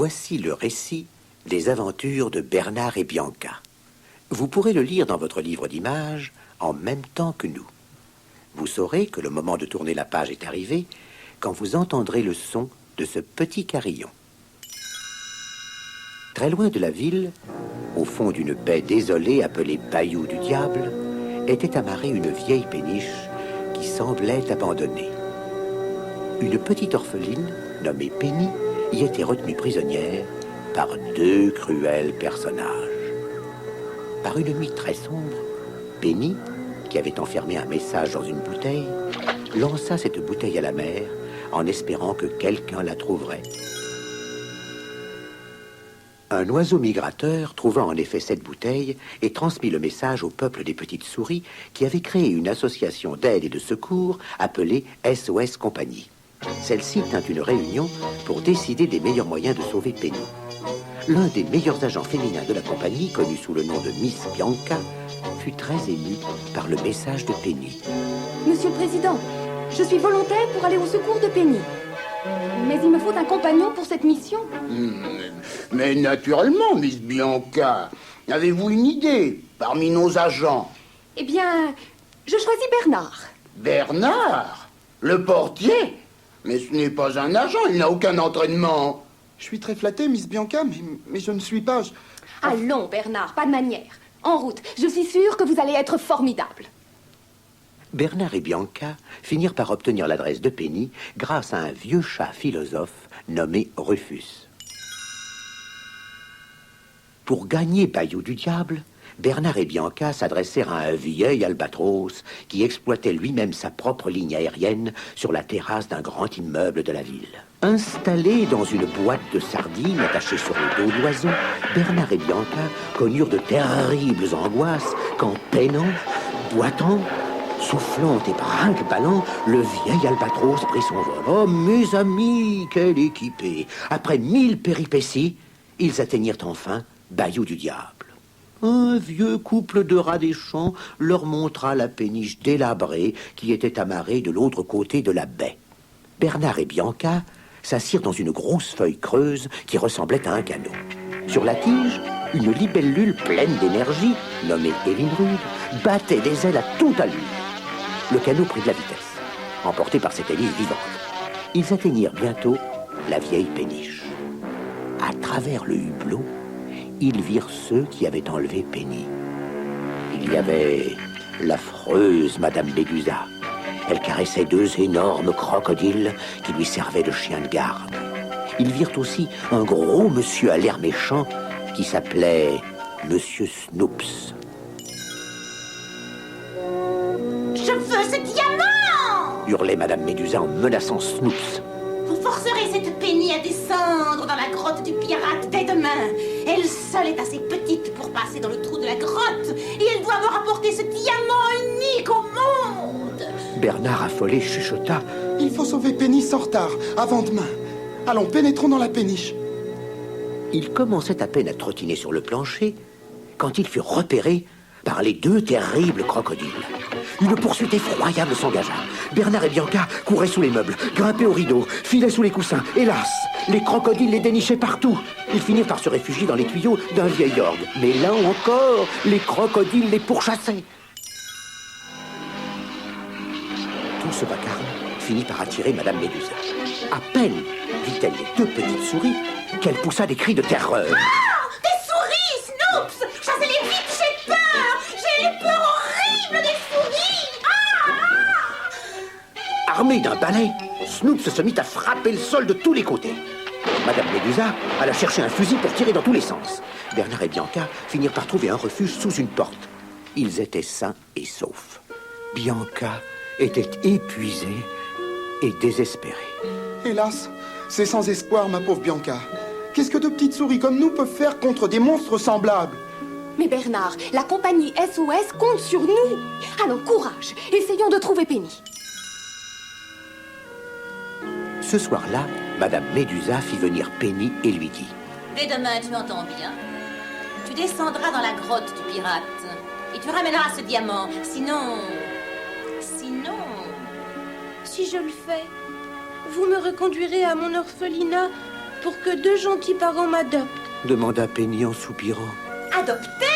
Voici le récit des aventures de Bernard et Bianca. Vous pourrez le lire dans votre livre d'images en même temps que nous. Vous saurez que le moment de tourner la page est arrivé quand vous entendrez le son de ce petit carillon. Très loin de la ville, au fond d'une baie désolée appelée Bayou du Diable, était amarrée une vieille péniche qui semblait abandonnée. Une petite orpheline, nommée Penny, y était retenue prisonnière par deux cruels personnages. Par une nuit très sombre, Penny, qui avait enfermé un message dans une bouteille, lança cette bouteille à la mer en espérant que quelqu'un la trouverait. Un oiseau migrateur trouva en effet cette bouteille et transmit le message au peuple des petites souris qui avait créé une association d'aide et de secours appelée SOS Compagnie. Celle-ci tint une réunion pour décider des meilleurs moyens de sauver Penny. L'un des meilleurs agents féminins de la compagnie, connu sous le nom de Miss Bianca, fut très ému par le message de Penny. Monsieur le Président, je suis volontaire pour aller au secours de Penny. Mais il me faut un compagnon pour cette mission. Mais naturellement, Miss Bianca. Avez-vous une idée parmi nos agents? Eh bien, je choisis Bernard. Bernard? Le portier? Mais ce n'est pas un agent, il n'a aucun entraînement. Je suis très flatté, Miss Bianca, mais je ne suis pas... Allons, Bernard, pas de manière. En route, je suis sûre que vous allez être formidable. Bernard et Bianca finirent par obtenir l'adresse de Penny grâce à un vieux chat philosophe nommé Rufus. Pour gagner Bayou du Diable, Bernard et Bianca s'adressèrent à un vieil albatros qui exploitait lui-même sa propre ligne aérienne sur la terrasse d'un grand immeuble de la ville. Installés dans une boîte de sardines attachée sur le dos de l'oiseau, Bernard et Bianca connurent de terribles angoisses quand, peinant, boitant, soufflant et brinque-ballant, le vieil albatros prit son vol. Oh, mes amis, quel équipé! Après 1000 péripéties, ils atteignirent enfin Bayou du Diable. Un vieux couple de rats des champs leur montra la péniche délabrée qui était amarrée de l'autre côté de la baie. Bernard et Bianca s'assirent dans une grosse feuille creuse qui ressemblait à un canot. Sur la tige, une libellule pleine d'énergie, nommée Évinrude, battait des ailes à toute allure. Le canot prit de la vitesse, emporté par cette hélice vivante. Ils atteignirent bientôt la vieille péniche. À travers le hublot, ils virent ceux qui avaient enlevé Penny. Il y avait l'affreuse Madame Médusa. Elle caressait deux énormes crocodiles qui lui servaient de chiens de garde. Ils virent aussi un gros monsieur à l'air méchant qui s'appelait Monsieur Snoops. Je veux ce diamant! Hurlait Madame Médusa en menaçant Snoops. Vous forcerez cette Penny à descendre dans la grotte du pirate dès demain. Elle seule est assez petite pour passer dans le trou de la grotte et elle doit me rapporter ce diamant unique au monde. Bernard affolé chuchota. Il faut sauver Penny sans retard, avant demain. Allons, pénétrons dans la péniche. Il commençait à peine à trottiner sur le plancher quand ils furent repérés par les deux terribles crocodiles. Une poursuite effroyable s'engagea. Bernard et Bianca couraient sous les meubles, grimpaient aux rideaux, filaient sous les coussins. Hélas, les crocodiles les dénichaient partout. Ils finirent par se réfugier dans les tuyaux d'un vieil orgue. Mais là encore, les crocodiles les pourchassaient. Tout ce vacarme finit par attirer Madame Médusa. À peine vit-elle les deux petites souris qu'elle poussa des cris de terreur. Ah! Des souris, Snoops! Chassez-les vite, j'ai peur! J'ai les peurs horribles des souris! Ah! Armé d'un balai, Snoops se mit à frapper le sol de tous les côtés. Madame Médusa alla chercher un fusil pour tirer dans tous les sens. Bernard et Bianca finirent par trouver un refuge sous une porte. Ils étaient sains et saufs. Bianca était épuisée et désespérée. Hélas, c'est sans espoir, ma pauvre Bianca. Qu'est-ce que de petites souris comme nous peuvent faire contre des monstres semblables? Mais Bernard, la compagnie SOS compte sur nous. Allons, courage, essayons de trouver Penny. Ce soir-là, Madame Médusa fit venir Penny et lui dit: Dès demain, tu entends bien. Tu descendras dans la grotte du pirate et tu ramèneras ce diamant. Sinon... Si je le fais, vous me reconduirez à mon orphelinat pour que deux gentils parents m'adoptent? demanda Penny en soupirant. Adopté?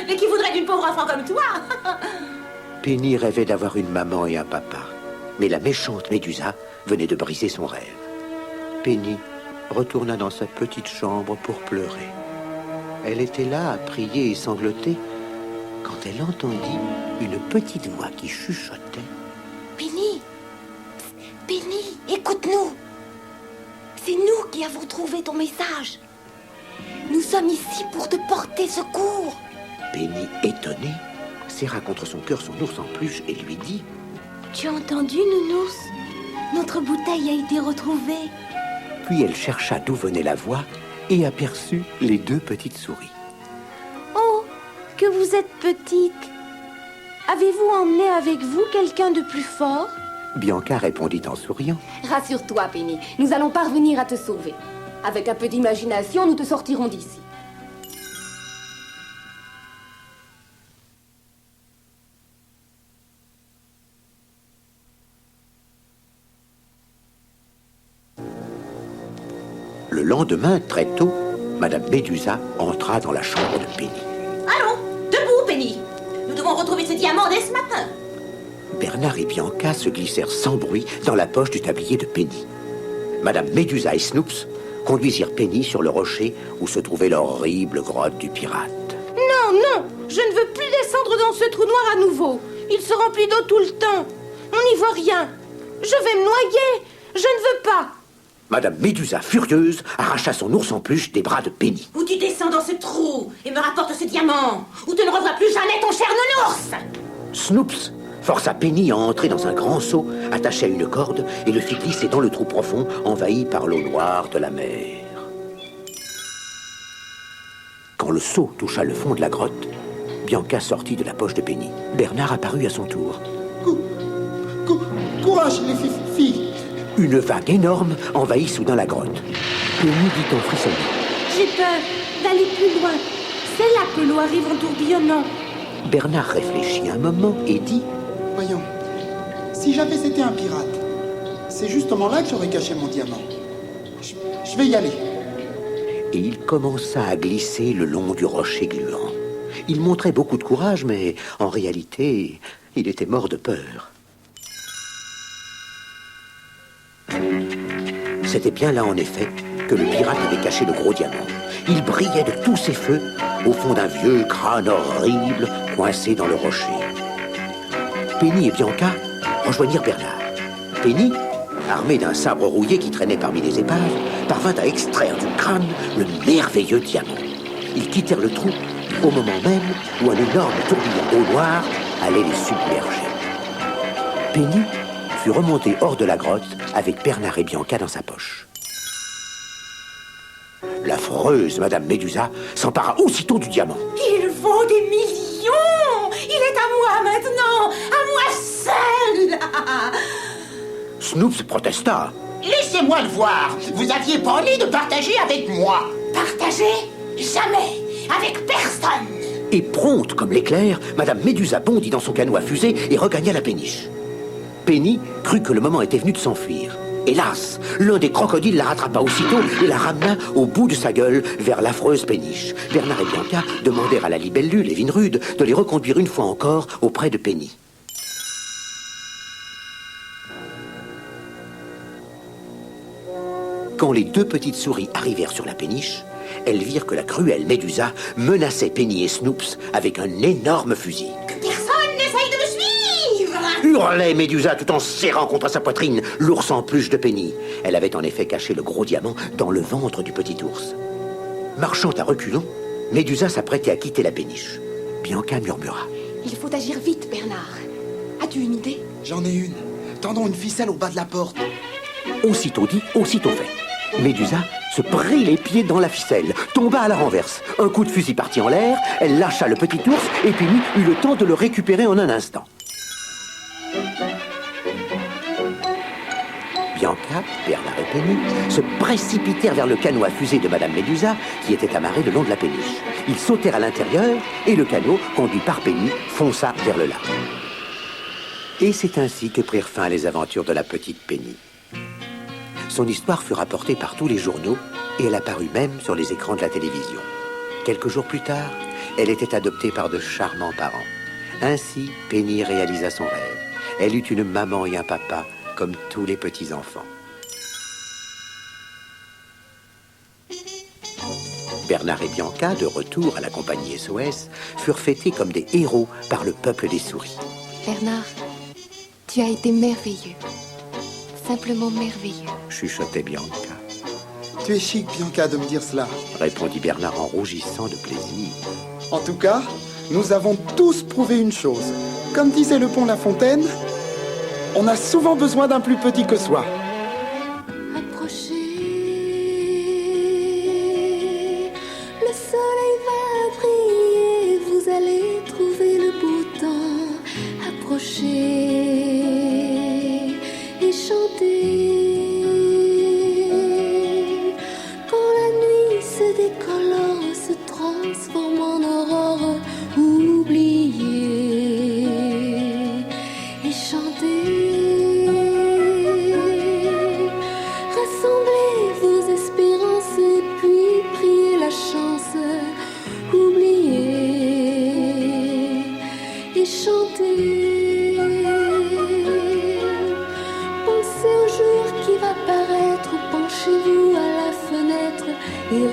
Mais qui voudrait d'une pauvre enfant comme toi? Penny rêvait d'avoir une maman et un papa. Mais la méchante Médusa venait de briser son rêve. Penny retourna dans sa petite chambre pour pleurer. Elle était là à prier et sangloter quand elle entendit une petite voix qui chuchotait. Penny! Penny, écoute-nous! C'est nous qui avons trouvé ton message. Nous sommes ici pour te porter secours. Penny, étonnée, serra contre son cœur son ours en peluche et lui dit: Tu as entendu, Nounours? Notre bouteille a été retrouvée. Puis elle chercha d'où venait la voix et aperçut les deux petites souris. Oh, que vous êtes petite. Avez-vous emmené avec vous quelqu'un de plus fort? Bianca répondit en souriant. Rassure-toi, Penny, nous allons parvenir à te sauver. Avec un peu d'imagination, nous te sortirons d'ici. Le lendemain, très tôt, Madame Médusa entra dans la chambre de Penny. Allons, debout, Penny. Nous devons retrouver ce diamant dès ce matin. Bernard et Bianca se glissèrent sans bruit dans la poche du tablier de Penny. Madame Médusa et Snoops conduisirent Penny sur le rocher où se trouvait l'horrible grotte du pirate. Non, non, je ne veux plus descendre dans ce trou noir à nouveau. Il se remplit d'eau tout le temps. On n'y voit rien. Je vais me noyer. Je ne veux pas. Madame Médusa, furieuse, arracha son ours en peluche des bras de Penny. Ou tu descends dans ce trou et me rapportes ce diamant, ou tu ne revois plus jamais ton cher nounours. Snoops força Penny à entrer dans un grand seau attaché à une corde et le fit glisser dans le trou profond envahi par l'eau noire de la mer. Quand le seau toucha le fond de la grotte, Bianca sortit de la poche de Penny. Bernard apparut à son tour. Courage, les filles. Une vague énorme envahit soudain la grotte. Penny dit en frissonnant. J'ai peur d'aller plus loin. C'est là que l'eau arrive en tourbillonnant. Bernard réfléchit un moment et dit: Voyons, si j'avais été un pirate, c'est justement là que j'aurais caché mon diamant. Je vais y aller. Et il commença à glisser le long du rocher gluant. Il montrait beaucoup de courage, mais en réalité, il était mort de peur. C'était bien là, en effet, que le pirate avait caché le gros diamant. Il brillait de tous ses feux au fond d'un vieux crâne horrible coincé dans le rocher. Penny et Bianca rejoignirent Bernard. Penny, armée d'un sabre rouillé qui traînait parmi les épaves, parvint à extraire du crâne le merveilleux diamant. Ils quittèrent le trou au moment même où un énorme tourbillon d'eau noire allait les submerger. Penny fut remontée hors de la grotte avec Bernard et Bianca dans sa poche. L'affreuse Madame Médusa s'empara aussitôt du diamant. Il vaut des millions. Il est à moi maintenant, à moi seul. Snoops protesta. Laissez-moi le voir. Vous aviez promis de partager avec moi. Partager? Jamais. Avec personne. Et prompte comme l'éclair, Madame Médusa bondit dans son canot à fusée et regagna la péniche. Penny crut que le moment était venu de s'enfuir. Hélas, l'un des crocodiles la rattrapa aussitôt et la ramena au bout de sa gueule vers l'affreuse péniche. Bernard et Bianca demandèrent à la libellule, Évinrude, de les reconduire une fois encore auprès de Penny. Quand les deux petites souris arrivèrent sur la péniche, elles virent que la cruelle Médusa menaçait Penny et Snoops avec un énorme fusil. Personne n'essaye de me suivre. Hurlait Médusa tout en serrant contre sa poitrine l'ours en peluche de Penny. Elle avait en effet caché le gros diamant dans le ventre du petit ours. Marchant à reculons, Médusa s'apprêtait à quitter la péniche. Bianca murmura. Il faut agir vite, Bernard. As-tu une idée? J'en ai une. Tendons une ficelle au bas de la porte. Aussitôt dit, aussitôt fait. Médusa se prit les pieds dans la ficelle, tomba à la renverse. Un coup de fusil partit en l'air, elle lâcha le petit ours et Penny eut le temps de le récupérer en un instant. Bianca, Bernard et Penny se précipitèrent vers le canot à fusée de Madame Médusa qui était amarré le long de la péniche. Ils sautèrent à l'intérieur et le canot, conduit par Penny, fonça vers le lac. Et c'est ainsi que prirent fin les aventures de la petite Penny. Son histoire fut rapportée par tous les journaux et elle apparut même sur les écrans de la télévision. Quelques jours plus tard, elle était adoptée par de charmants parents. Ainsi, Penny réalisa son rêve. Elle eut une maman et un papa, comme tous les petits-enfants. Bernard et Bianca, de retour à la compagnie SOS, furent fêtés comme des héros par le peuple des souris. Bernard, tu as été merveilleux. Simplement merveilleux. Chuchotait Bianca. Tu es chic, Bianca, de me dire cela. Répondit Bernard en rougissant de plaisir. En tout cas, nous avons tous prouvé une chose. Comme disait le pont La Fontaine, on a souvent besoin d'un plus petit que soi. Approchez, le soleil va briller, vous allez trouver le beau temps. Approchez et chantez. Quand la nuit se décolore, se transforme en aurore, oubliez et chantez. Rassemblez vos espérances et puis priez la chance. Oubliez et chantez. Pensez au jour qui va paraître, penchez-vous à la fenêtre et